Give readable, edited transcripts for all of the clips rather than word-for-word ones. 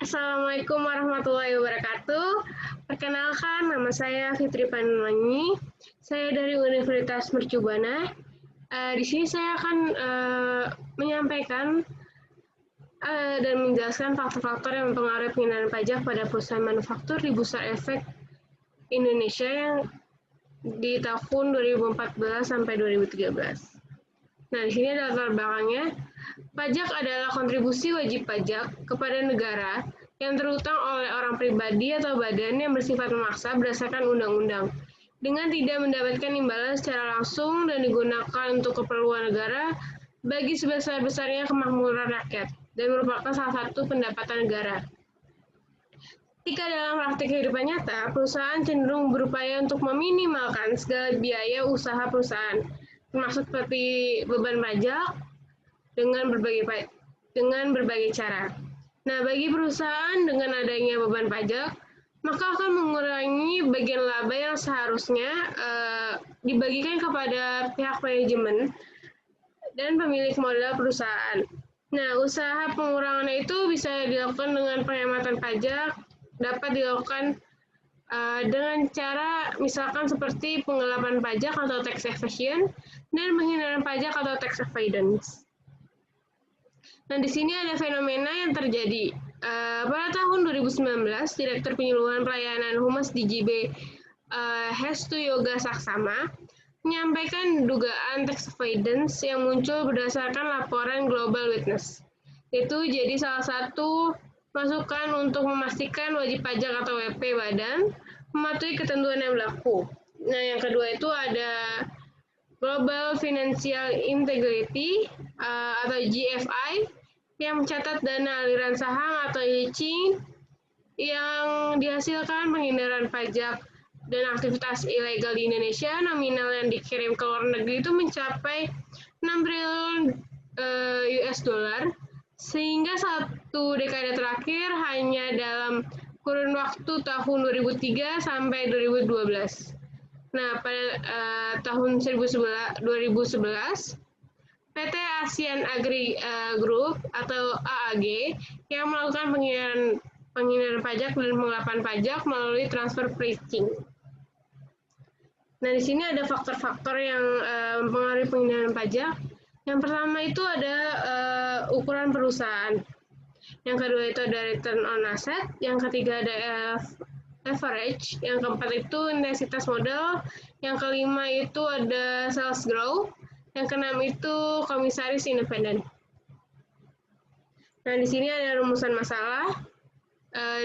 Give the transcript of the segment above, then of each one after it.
Assalamualaikum warahmatullahi wabarakatuh. Perkenalkan, nama saya Fitri Panulangi. Saya dari Universitas Mercubuana. Di sini saya akan menyampaikan dan menjelaskan faktor-faktor yang mempengaruhi pengenaan pajak pada perusahaan manufaktur di Bursa Efek Indonesia yang di tahun 2014 sampai 2013. Nah, di sini ada latar belakangnya. Pajak adalah kontribusi wajib pajak kepada negara yang terutang oleh orang pribadi atau badan yang bersifat memaksa berdasarkan undang-undang, dengan tidak mendapatkan imbalan secara langsung dan digunakan untuk keperluan negara bagi sebesar-besarnya kemakmuran rakyat, dan merupakan salah satu pendapatan negara. Ketika dalam praktik kehidupan nyata, perusahaan cenderung berupaya untuk meminimalkan segala biaya usaha perusahaan, termasuk seperti beban pajak, dengan berbagai cara. Nah, bagi perusahaan dengan adanya beban pajak, maka akan mengurangi bagian laba yang seharusnya dibagikan kepada pihak manajemen dan pemilik modal perusahaan. Nah, usaha pengurangannya itu bisa dilakukan dengan penghematan pajak, dapat dilakukan dengan cara misalkan seperti penggelapan pajak atau tax evasion dan penghindaran pajak atau tax avoidance. Nah, di sini ada fenomena yang terjadi. Pada tahun 2019, Direktur Penyuluhan Pelayanan Humas DJB Hestu Yoga Saksama menyampaikan dugaan tax avoidance yang muncul berdasarkan laporan Global Witness. Itu jadi salah satu masukan untuk memastikan wajib pajak atau WP badan mematuhi ketentuan yang berlaku. Nah, yang kedua itu ada Global Financial Integrity atau GFI yang mencatat dana aliran saham atau hedging yang dihasilkan penghindaran pajak dan aktivitas ilegal di Indonesia. Nominal yang dikirim ke luar negeri itu mencapai 6 triliun US dollar, sehingga satu dekade terakhir hanya dalam kurun waktu tahun 2003 sampai 2012. Nah, pada tahun 2011, PT ASEAN Agri Group atau AAG yang melakukan penghindaran pajak dan penggelapan pajak melalui transfer pricing. Nah, di sini ada faktor-faktor yang mempengaruhi penghindaran pajak. Yang pertama itu ada ukuran perusahaan. Yang kedua itu ada return on asset. Yang ketiga ada leverage. Yang keempat itu intensitas modal. Yang kelima itu ada sales growth. Yang keenam itu komisaris independen. Nah, di sini ada rumusan masalah.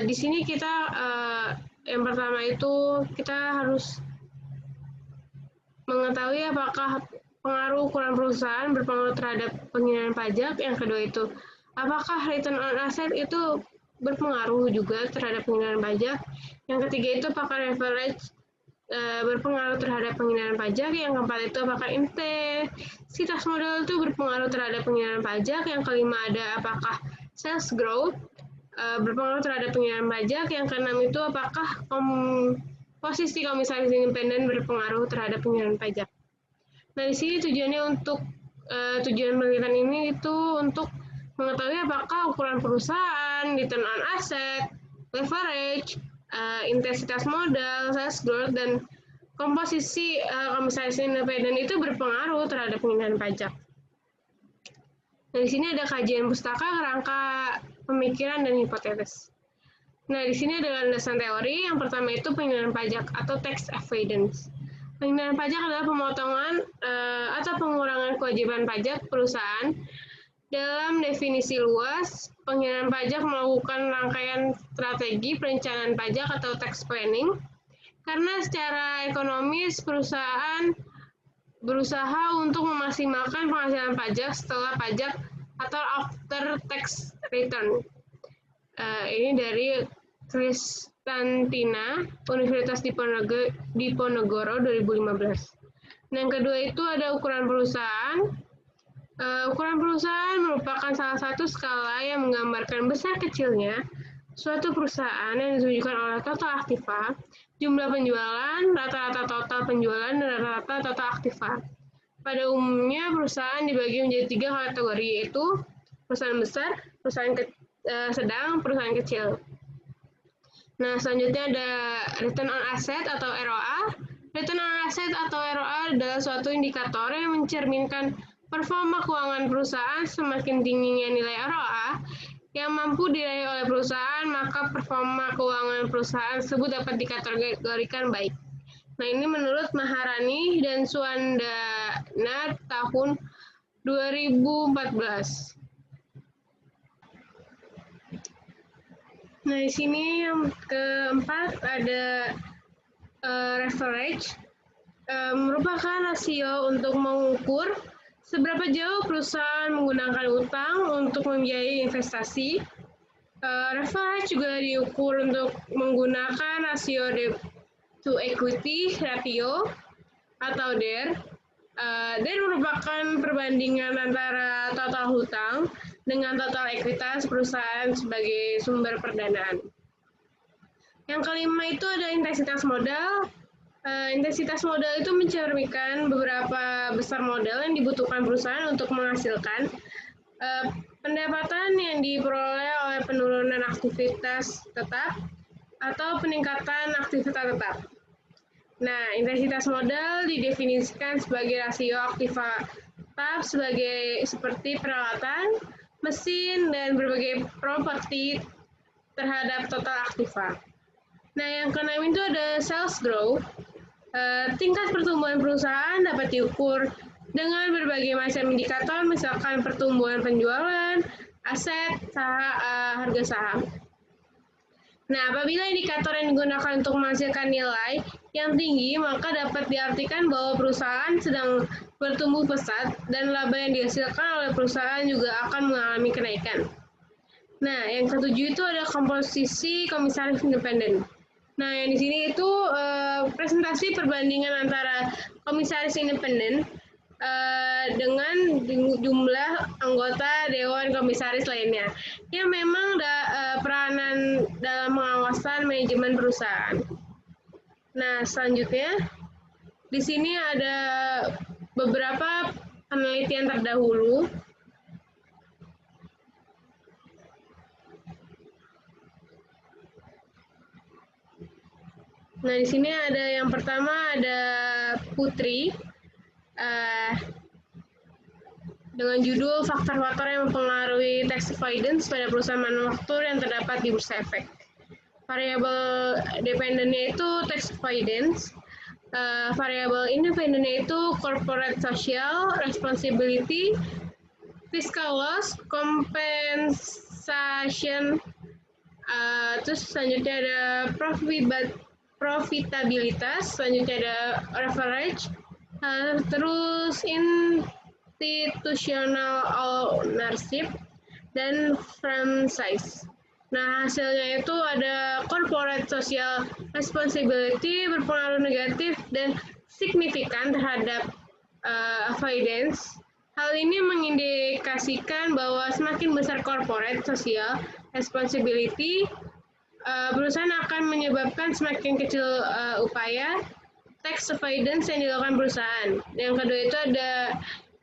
Di sini kita yang pertama itu kita harus mengetahui apakah pengaruh ukuran perusahaan berpengaruh terhadap penghindaran pajak. Yang kedua itu apakah return on asset itu berpengaruh juga terhadap penghindaran pajak. Yang ketiga itu apakah leverage berpengaruh terhadap penghindaran pajak. Yang keempat itu apakah intensitas modal itu berpengaruh terhadap penghindaran pajak. Yang kelima ada apakah sales growth berpengaruh terhadap penghindaran pajak. Yang keenam itu apakah posisi komisaris independen berpengaruh terhadap penghindaran pajak. Nah, di sini tujuannya untuk tujuan penelitian ini itu untuk mengetahui apakah ukuran perusahaan, return on asset, leverage, intensitas modal, sales growth, dan komposisi komisaris independen itu berpengaruh terhadap penghindaran pajak. Nah, di sini ada kajian pustaka, kerangka pemikiran, dan hipotesis. Nah, di sini ada landasan teori. Yang pertama itu penghindaran pajak atau tax avoidance. Penghindaran pajak adalah pemotongan atau pengurangan kewajiban pajak perusahaan. Dalam definisi luas, penghindaran pajak melakukan rangkaian strategi perencanaan pajak atau tax planning, karena secara ekonomis perusahaan berusaha untuk memaksimalkan penghasilan pajak setelah pajak atau after tax return. Ini dari Kristantina, Universitas Diponegoro 2015. Nah, yang kedua itu ada ukuran perusahaan. Ukuran perusahaan merupakan salah satu skala yang menggambarkan besar kecilnya suatu perusahaan yang ditunjukkan oleh total aktiva, jumlah penjualan, rata-rata total penjualan, dan rata-rata total aktiva. Pada umumnya, perusahaan dibagi menjadi 3 kategori, yaitu perusahaan besar, perusahaan sedang, perusahaan kecil. Nah, selanjutnya ada return on asset atau ROA. Return on asset atau ROA adalah suatu indikator yang mencerminkan performa keuangan perusahaan. Semakin tingginya nilai ROA yang mampu diraih oleh perusahaan, maka performa keuangan perusahaan tersebut dapat dikategorikan baik. Nah, ini menurut Maharani dan Suandana tahun 2014. Nah, di sini yang keempat ada leverage, merupakan rasio untuk mengukur seberapa jauh perusahaan menggunakan utang untuk membiayai investasi. Leverage juga diukur untuk menggunakan rasio debt to equity ratio atau DER. DER merupakan perbandingan antara total hutang dengan total ekuitas perusahaan sebagai sumber pendanaan. Yang kelima itu ada intensitas modal. Intensitas modal itu mencerminkan beberapa besar modal yang dibutuhkan perusahaan untuk menghasilkan pendapatan yang diperoleh oleh penurunan aktivitas tetap atau peningkatan aktivitas tetap. Nah, intensitas modal didefinisikan sebagai rasio aktiva tetap seperti peralatan, mesin, dan berbagai properti terhadap total aktiva. Nah, yang keenam itu ada sales growth. Tingkat pertumbuhan perusahaan dapat diukur dengan berbagai macam indikator, misalkan pertumbuhan penjualan, aset, harga saham. Nah, apabila indikator yang digunakan untuk menghasilkan nilai yang tinggi, maka dapat diartikan bahwa perusahaan sedang bertumbuh pesat dan laba yang dihasilkan oleh perusahaan juga akan mengalami kenaikan. Nah, yang ketujuh itu ada komposisi komisaris independen. Nah, yang di sini itu presentasi perbandingan antara komisaris independen dengan jumlah anggota Dewan Komisaris lainnya yang memang peranan dalam pengawasan manajemen perusahaan. Nah, selanjutnya di sini ada beberapa penelitian terdahulu. Nah, di sini ada yang pertama ada Putri dengan judul faktor-faktor yang mempengaruhi tax avoidance pada perusahaan manufaktur yang terdapat di Bursa Efek. Variabel dependennya itu tax avoidance, variabel independennya itu corporate social responsibility, fiscal loss, compensation, terus selanjutnya ada profitabilitas, selanjutnya ada leverage, terus institutional ownership, dan franchise. Nah, hasilnya itu ada corporate social responsibility berpengaruh negatif dan signifikan terhadap avoidance. Hal ini mengindikasikan bahwa semakin besar corporate social responsibility, perusahaan akan menyebabkan semakin kecil upaya tax avoidance yang dilakukan perusahaan. Yang kedua itu ada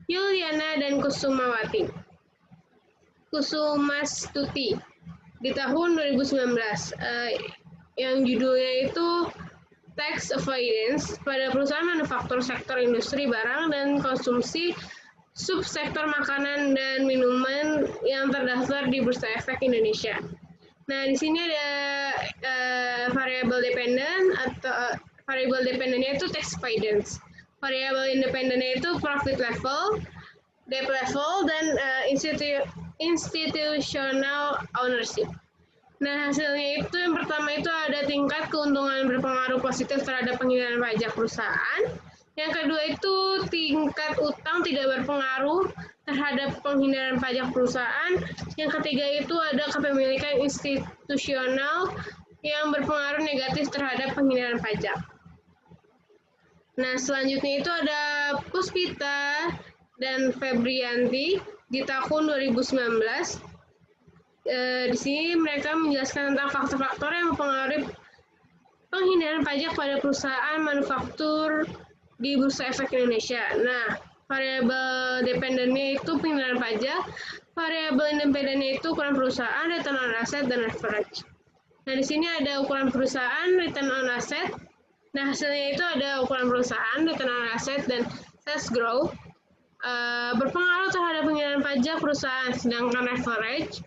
Yuliana dan Kusumastuti di tahun 2019 yang judulnya itu tax avoidance pada perusahaan manufaktur sektor industri barang dan konsumsi subsektor makanan dan minuman yang terdaftar di Bursa Efek Indonesia. Nah, di sini ada variabel dependen atau variabel dependennya itu tax avoidance. Variabel independennya itu profit level, debt level, dan institutional ownership. Nah, hasilnya itu yang pertama itu ada tingkat keuntungan berpengaruh positif terhadap penghindaran pajak perusahaan. Yang kedua itu tingkat utang tidak berpengaruh terhadap penghindaran pajak perusahaan. Yang ketiga itu ada kepemilikan institusional yang berpengaruh negatif terhadap penghindaran pajak. Nah, selanjutnya itu ada Puspita dan Febrianti di tahun 2019. Di sini mereka menjelaskan tentang faktor-faktor yang mempengaruhi penghindaran pajak pada perusahaan manufaktur di Bursa Efek Indonesia. Nah, variabel dependennya itu penghindaran pajak, variabel independennya itu ukuran perusahaan, return on asset, dan leverage. Nah, di sini ada ukuran perusahaan, return on asset. Nah, hasilnya itu ada ukuran perusahaan, return on asset, dan sales growth. Berpengaruh terhadap pengeluaran pajak perusahaan, sedangkan leverage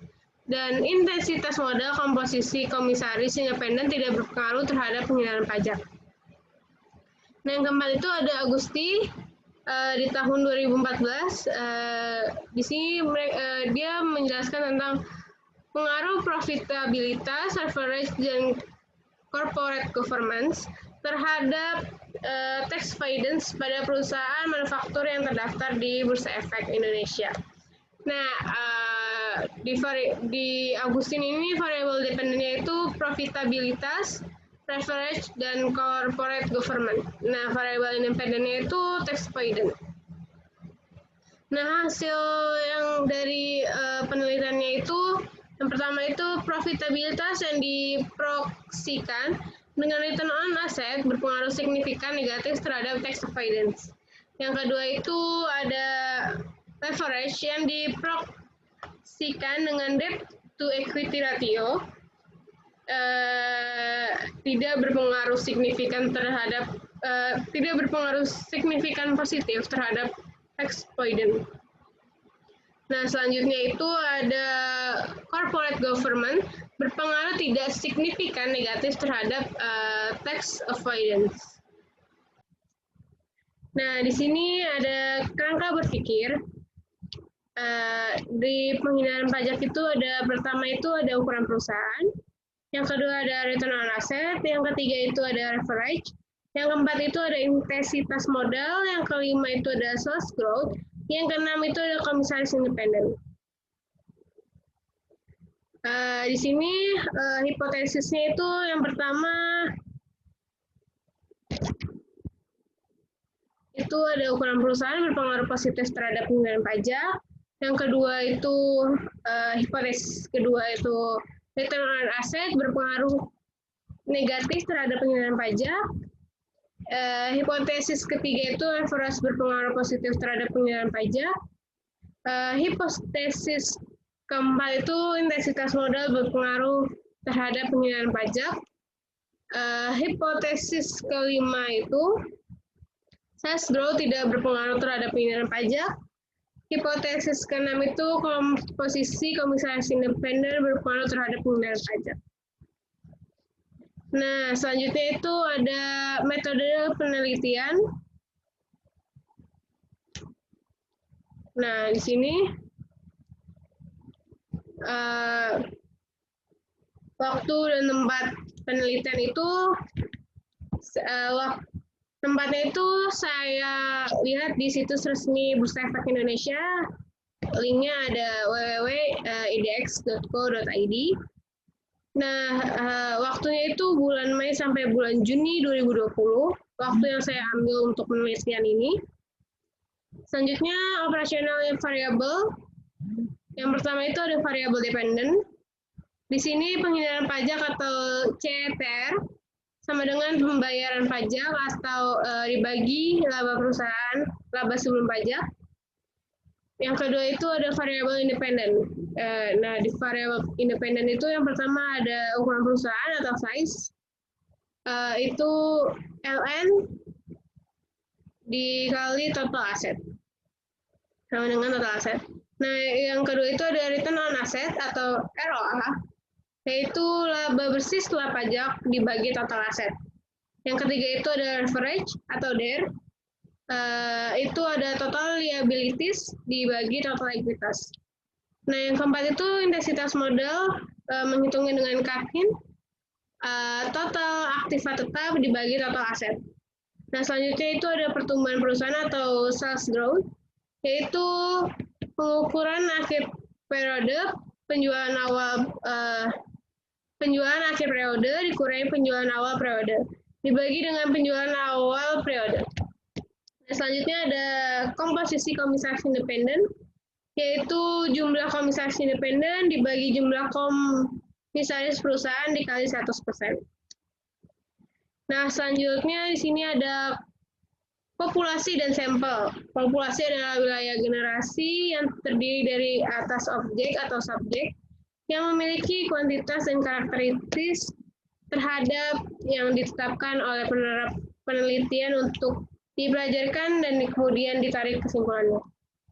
dan intensitas modal komposisi komisaris independen tidak berpengaruh terhadap pengeluaran pajak. Nah, yang keempat itu ada Agusti di tahun 2014. Di sini dia menjelaskan tentang pengaruh profitabilitas, leverage, dan corporate governance terhadap tax avoidance pada perusahaan manufaktur yang terdaftar di Bursa Efek Indonesia. Nah, di Agustin ini variabel dependennya itu profitabilitas, leverage, dan corporate government. Nah, variabel independennya itu tax avoidance. Nah, hasil yang dari penelitiannya itu, yang pertama itu profitabilitas yang diproyeksikan dengan return on asset berpengaruh signifikan negatif terhadap tax avoidance. Yang kedua itu ada leverage yang diproyeksikan dengan debt to equity ratio tidak berpengaruh signifikan positif terhadap tax avoidance. Nah, selanjutnya itu ada corporate government berpengaruh tidak signifikan negatif terhadap tax avoidance. Nah, di sini ada kerangka berpikir. Di penghinaan pajak itu ada pertama itu ada ukuran perusahaan, yang kedua ada return on asset, yang ketiga itu ada leverage, yang keempat itu ada intensitas modal, yang kelima itu ada sales growth, yang keenam itu ada komisaris independen. Di sini hipotesisnya itu yang pertama itu ada ukuran perusahaan berpengaruh positif terhadap pengenalan pajak. Yang kedua itu hipotesis kedua itu return on asset berpengaruh negatif terhadap pengenalan pajak. Hipotesis ketiga itu leverage berpengaruh positif terhadap pengenalan pajak. Hipotesis keempat itu intensitas modal berpengaruh terhadap pengenalan pajak. Hipotesis kelima itu sales growth tidak berpengaruh terhadap pengenalan pajak. Hipotesis keenam itu komposisi komisaris independen berpengaruh terhadap pengenalan pajak. Nah, selanjutnya itu ada metode penelitian. Nah, di sini waktu dan tempat penelitian itu tempatnya itu saya lihat di situs resmi Bursa Efek Indonesia. Linknya ada www.idx.co.id. Nah, waktunya itu bulan Mei sampai bulan Juni 2020, waktu yang saya ambil untuk penelitian ini. Selanjutnya, operasional variabel. Yang pertama itu ada variabel dependent. Di sini penghinaan pajak atau CTR sama dengan pembayaran pajak atau dibagi laba perusahaan, laba sebelum pajak. Yang kedua itu ada variabel independen. Nah, di variabel independen itu yang pertama ada ukuran perusahaan atau size. Itu LN dikali total aset. Sama dengan total aset. Nah, yang kedua itu ada return on asset atau ROA, yaitu laba bersih setelah pajak dibagi total aset. Yang ketiga itu ada leverage atau DER, itu ada total liabilities dibagi total ekuitas. Nah, yang keempat itu intensitas modal, menghitungnya dengan KAPIN, total aktiva tetap dibagi total aset. Nah, selanjutnya itu ada pertumbuhan perusahaan atau sales growth, yaitu pengukuran akhir periode, penjualan akhir periode dikurangi penjualan awal periode, dibagi dengan penjualan awal periode. Nah, selanjutnya ada komposisi komisaris independen, yaitu jumlah komisaris independen dibagi jumlah komisaris perusahaan dikali 100%. Nah, selanjutnya di sini ada Populasi dan sampel. Populasi adalah wilayah generasi yang terdiri dari atas objek atau subjek yang memiliki kuantitas dan karakteristik terhadap yang ditetapkan oleh penelitian untuk dipelajarkan dan kemudian ditarik kesimpulannya.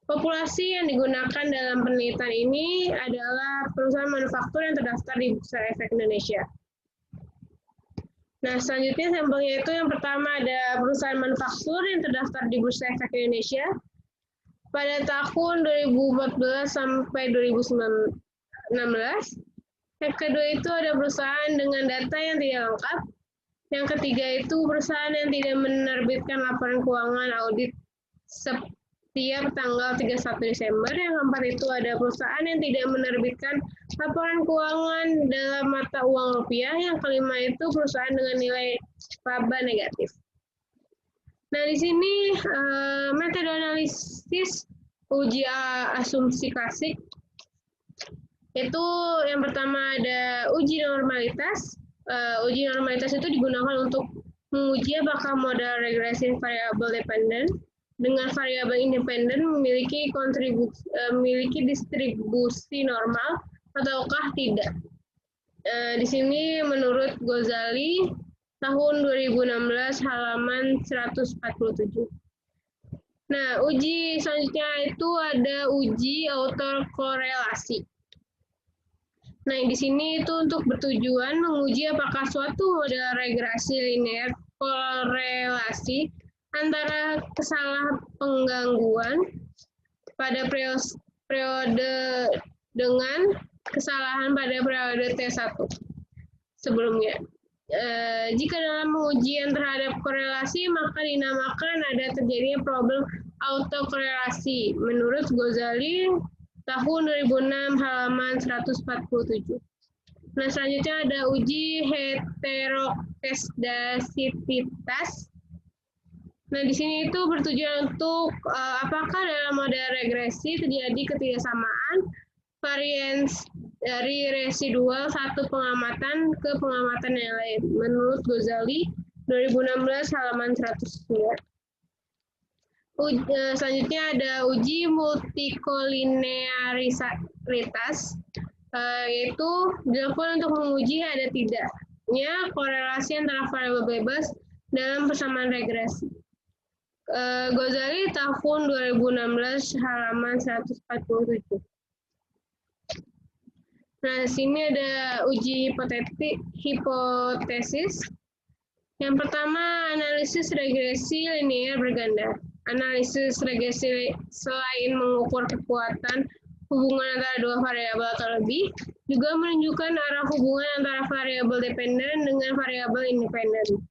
Populasi yang digunakan dalam penelitian ini adalah perusahaan manufaktur yang terdaftar di Bursa Efek Indonesia. Nah, selanjutnya sampelnya itu yang pertama ada perusahaan manufaktur yang terdaftar di Bursa Efek Indonesia pada tahun 2014 sampai 2016. Yang kedua itu ada perusahaan dengan data yang tidak lengkap. Yang ketiga itu perusahaan yang tidak menerbitkan laporan keuangan audit setiap tanggal 31 Desember. Yang keempat itu ada perusahaan yang tidak menerbitkan laporan keuangan dalam mata uang rupiah. Yang kelima itu perusahaan dengan nilai laba negatif. Nah, di sini metode analisis uji asumsi klasik itu yang pertama ada uji normalitas. Uji normalitas itu digunakan untuk menguji apakah model regresi variabel dependen dengan variabel independen memiliki distribusi normal ataukah tidak. Di sini menurut Ghazali tahun 2016 halaman 147. Nah, uji selanjutnya itu ada uji autokorelasi. Nah, di sini itu untuk bertujuan menguji apakah suatu model regresi linear korelasi antara kesalahan penggangguan pada periode dengan kesalahan pada periode T1 sebelumnya. Jika dalam pengujian terhadap korelasi, maka dinamakan ada terjadinya problem autokorelasi. Menurut Ghazali, tahun 2006 halaman 147. Nah, selanjutnya ada uji heteroskedasitas. Nah, di sini itu bertujuan untuk apakah dalam model regresi terjadi ketidaksamaan varians dari residual satu pengamatan ke pengamatan yang lain. Menurut Ghazali 2016 halaman 109. Selanjutnya ada uji multikolinearitas, yaitu dilakukan untuk menguji ada tidaknya korelasi antara variabel bebas dalam persamaan regresi. Ghazali tahun 2016 halaman 147. Nah, sini ada uji hipotesis. Yang pertama, analisis regresi linear berganda. Analisis regresi selain mengukur kekuatan hubungan antara dua variabel atau lebih, juga menunjukkan arah hubungan antara variabel dependen dengan variabel independen.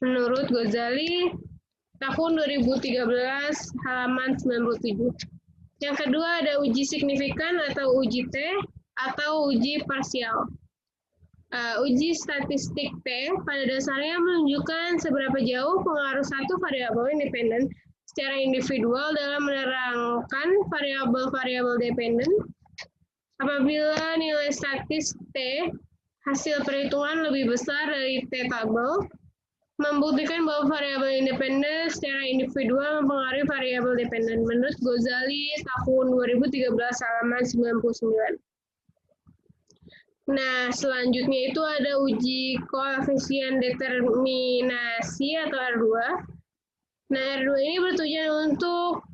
Menurut Ghazali, tahun 2013, halaman 97. Yang kedua ada uji signifikan atau uji T, atau uji parsial. Uji statistik T pada dasarnya menunjukkan seberapa jauh pengaruh satu variabel independen secara individual dalam menerangkan variabel-variabel dependen. Apabila nilai statis T hasil perhitungan lebih besar dari T tabel, membuktikan bahwa variabel independen secara individual mempengaruhi variabel dependen. Menurut Ghazali tahun 2013 halaman 99. Nah, selanjutnya itu ada uji koefisien determinasi atau R2. Nah, R2 ini bertujuan untuk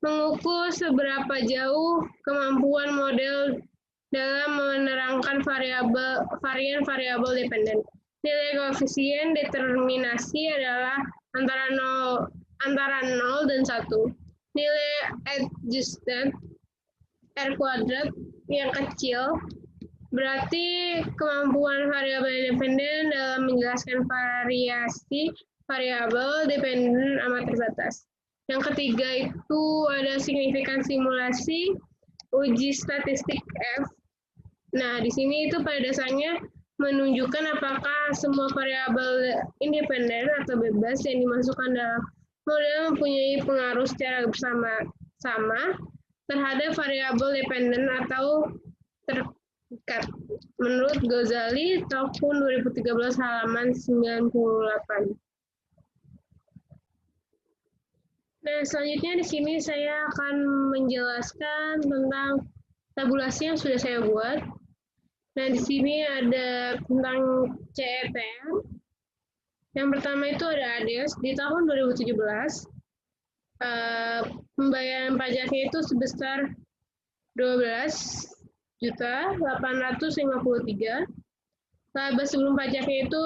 mengukur seberapa jauh kemampuan model dalam menerangkan varian variabel dependen. Nilai koefisien determinasi adalah antara 0 dan 1. Nilai adjusted R kuadrat yang kecil berarti kemampuan variabel independen dalam menjelaskan variasi variabel dependen amat terbatas. Yang ketiga itu ada signifikan simulasi, uji statistik F. Nah, di sini itu pada dasarnya menunjukkan apakah semua variabel independen atau bebas yang dimasukkan dalam model mempunyai pengaruh secara bersama-sama terhadap variabel dependen atau terdekat. Menurut Ghazali tahun 2013 halaman 98. Nah, selanjutnya di sini saya akan menjelaskan tentang tabulasi yang sudah saya buat. Nah, di sini ada tentang CETR. Yang pertama itu ada ADES di tahun 2017. Pembayaran pajaknya itu sebesar 12.853. Laba sebelum pajaknya itu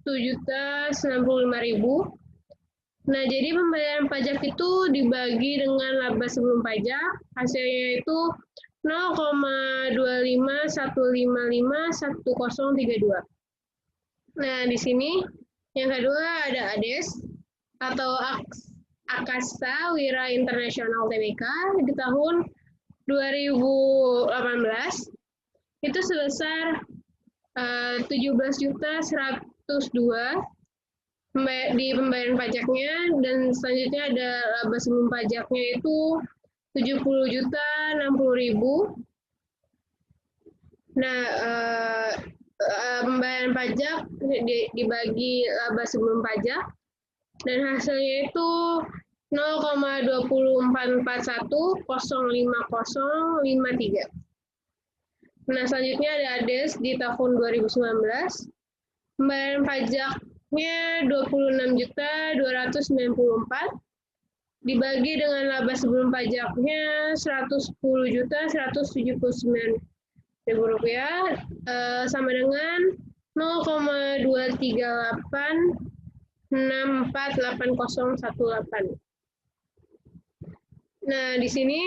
51.095.000. Nah, jadi pembayaran pajak itu dibagi dengan laba sebelum pajak, hasilnya itu 0,25155103.2. Nah, di sini yang kedua ada ADES atau Akasa Wira Internasional Tbk di tahun 2018 itu sebesar 17.102 di pembayaran pajaknya, dan selanjutnya ada laba sebelum pajaknya itu 70.060.000. Nah, pembayaran pajak dibagi laba sebelum pajak dan hasilnya itu 0,244105053. Nah, selanjutnya ada ADES di tahun 2019. Pembayaran pajaknya 26.294 dibagi dengan laba sebelum pajaknya 110.179.000 rupiah, sama dengan 0,238648018. Nah, di sini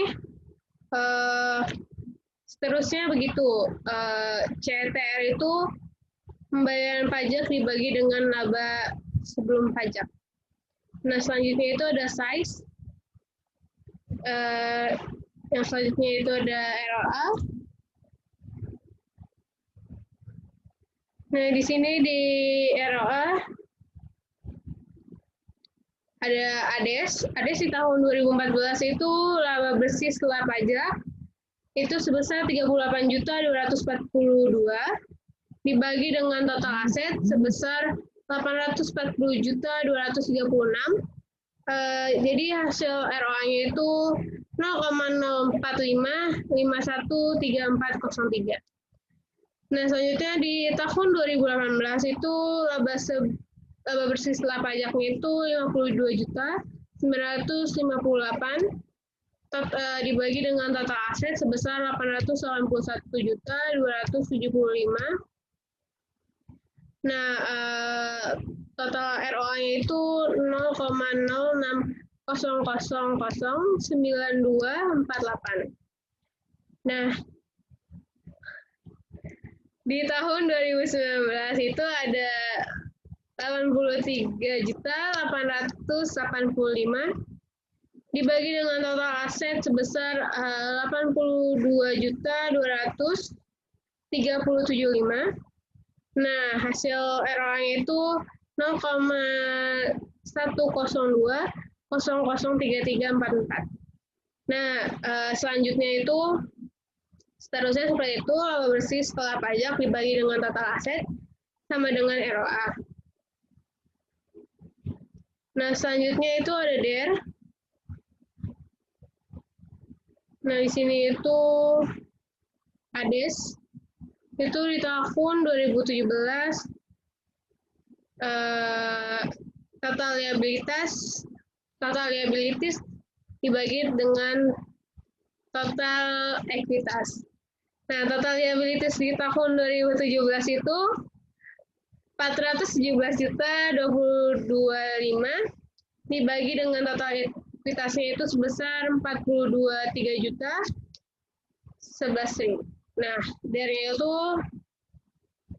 seterusnya begitu. CTR itu pembayaran pajak dibagi dengan laba sebelum pajak. Nah, selanjutnya itu ada size. Yang selanjutnya itu ada ROA. Nah, di sini di ROA ada ADES. ADES di tahun 2014 itu laba bersih setelah pajak itu sebesar 38.242 dibagi dengan total aset sebesar 840.236. Jadi hasil ROA-nya itu 0,045513403. Nah, selanjutnya di tahun 2018 itu laba bersih setelah pajaknya itu 52.958 dibagi dengan total aset sebesar 881.275. Nah, total ROA-nya itu 0,06009248. Nah, di tahun 2019 itu ada 83.885 dibagi dengan total aset sebesar 82.237.5. Nah, hasil ROA-nya itu 0,102003344. Nah, selanjutnya itu seterusnya seperti itu, laba bersih setelah pajak dibagi dengan total aset sama dengan ROA. Nah, selanjutnya itu ada DER. Nah, di sini itu ADES. Itu di tahun 2017 total liabilities dibagi dengan total ekuitas. Nah, total liabilities di tahun 2017 itu 417.022.5 dibagi dengan total ekuitasnya itu sebesar 42.311.000. Nah, dari itu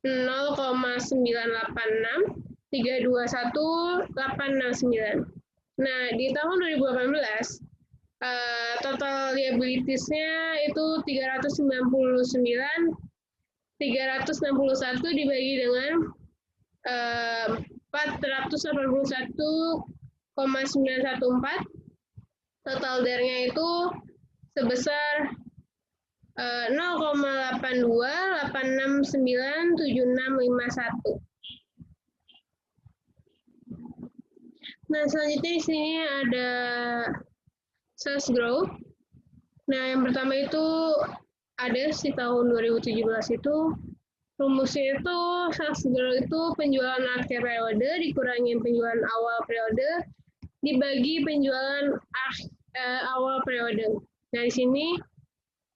0,986.321.869. Nah, di tahun 2018 total liabilities-nya itu 361 dibagi dengan 481,914. Total DER-nya itu sebesar 0,82869761. Nah, selanjutnya di sini ada sales growth. Nah, yang pertama itu ada di tahun 2017 itu rumusnya itu sales growth itu penjualan akhir periode dikurangin penjualan awal periode dibagi penjualan awal periode. Nah, di sini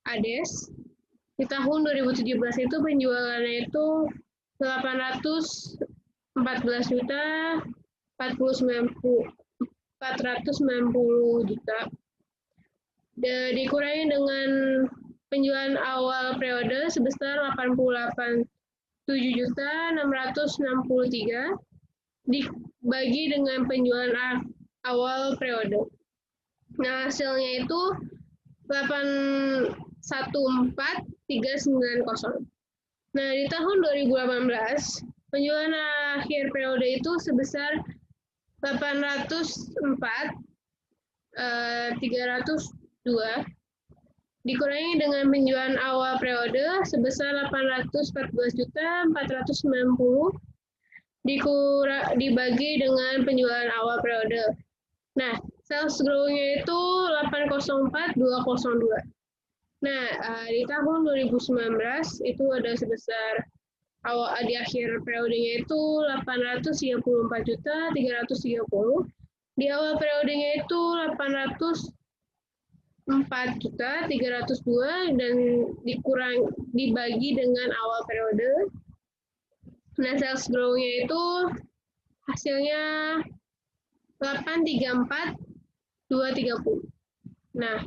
ADES di tahun 2017 itu penjualannya itu 814 juta 490 juta. Dikurangi dengan penjualan awal periode sebesar 88.7.663 dibagi dengan penjualan awal periode. Nah, hasilnya itu 814.390. Nah, di tahun 2018, penjualan akhir periode itu sebesar 804.302 dikurangi dengan penjualan awal periode sebesar 814.490 dibagi dengan penjualan awal periode. Nah, sales growth-nya itu 804.202. Nah, di tahun 2019 itu ada sebesar di akhir periodenya itu 834.330. Di awal periodenya itu 804.302 dan dibagi dengan awal periode. Nah, sales growth-nya itu hasilnya 834.230. Nah,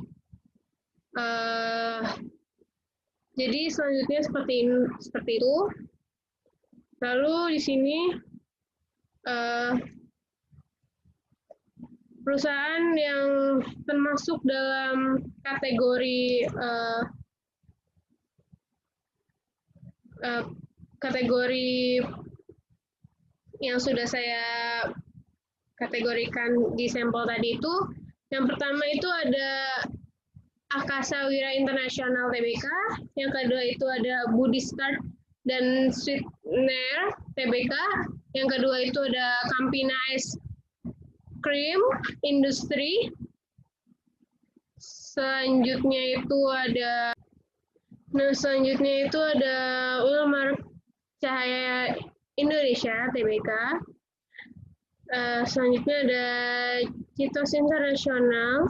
jadi selanjutnya seperti itu. Lalu di sini perusahaan yang termasuk dalam kategori yang sudah saya kategorikan di sampel tadi itu, yang pertama itu ada Akasa Wira International Tbk, yang kedua itu ada Budistart dan Sweetener Tbk, yang kedua itu ada Campina Ice Cream Industry, selanjutnya itu ada Wilmar Cahaya Indonesia Tbk, selanjutnya ada Citos International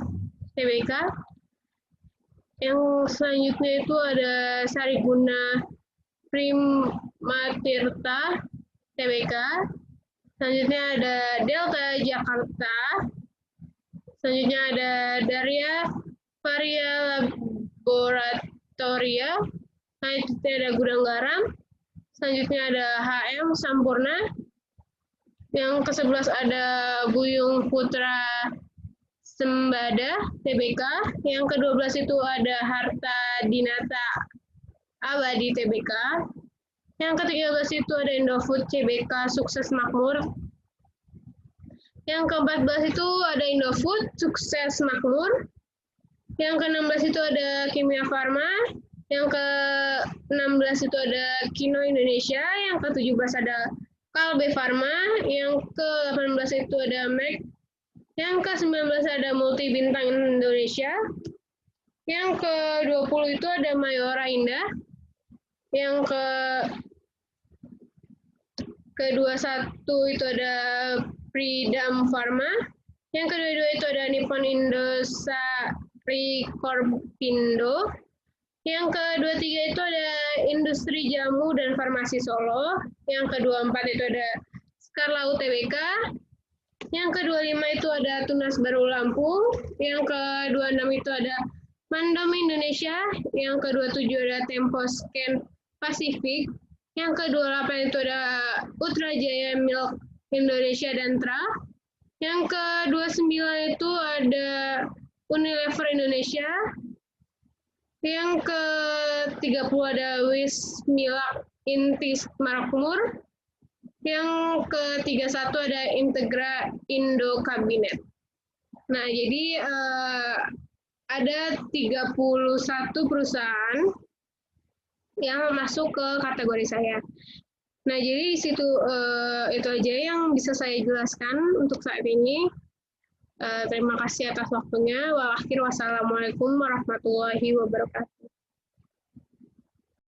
Tbk, yang selanjutnya itu ada Sariguna Primatirta Tbk, selanjutnya ada Delta Jakarta, selanjutnya ada Darya Varia Laboratoria, selanjutnya ada Gudang Garam, selanjutnya ada HM Sampurna, yang ke-11 ada Buyung Putra Sembada Tbk, yang ke-12 itu ada Harta Dinata Abadi Tbk, yang ke-13 itu ada Indofood Tbk Sukses Makmur, yang ke-14 itu ada Indofood Sukses Makmur, yang ke-16 itu ada Kimia Farma, yang ke-16 itu ada Kino Indonesia, yang ke-17 ada Kalbe Farma, yang ke-18 itu ada Merck, yang ke-19 ada Multi Bintang Indonesia, yang ke-20 itu ada Mayora Indah, yang ke-21 itu ada Pridam Pharma, yang ke-22 itu ada Nippon Indosari Corpindo, yang ke-23 itu ada Industri Jamu dan Farmasi Solo, yang ke-24 itu ada Skarlau Tbk, yang ke-25 itu ada Tunas Baru Lampung, yang ke-26 itu ada Mandom Indonesia, yang ke-27 ada Temposcan Pasifik, yang ke-28 itu ada Putrajaya Milk Indonesia dan Tra, yang ke-29 itu ada Unilever Indonesia, yang ke-30 ada Wismilak Intis Makmur, yang ke-31 ada Integra Indo Kabinet. Nah, jadi ada 31 perusahaan yang masuk ke kategori saya. Nah, jadi di situ itu aja yang bisa saya jelaskan untuk saat ini. Terima kasih atas waktunya. Wassalamualaikum warahmatullahi wabarakatuh.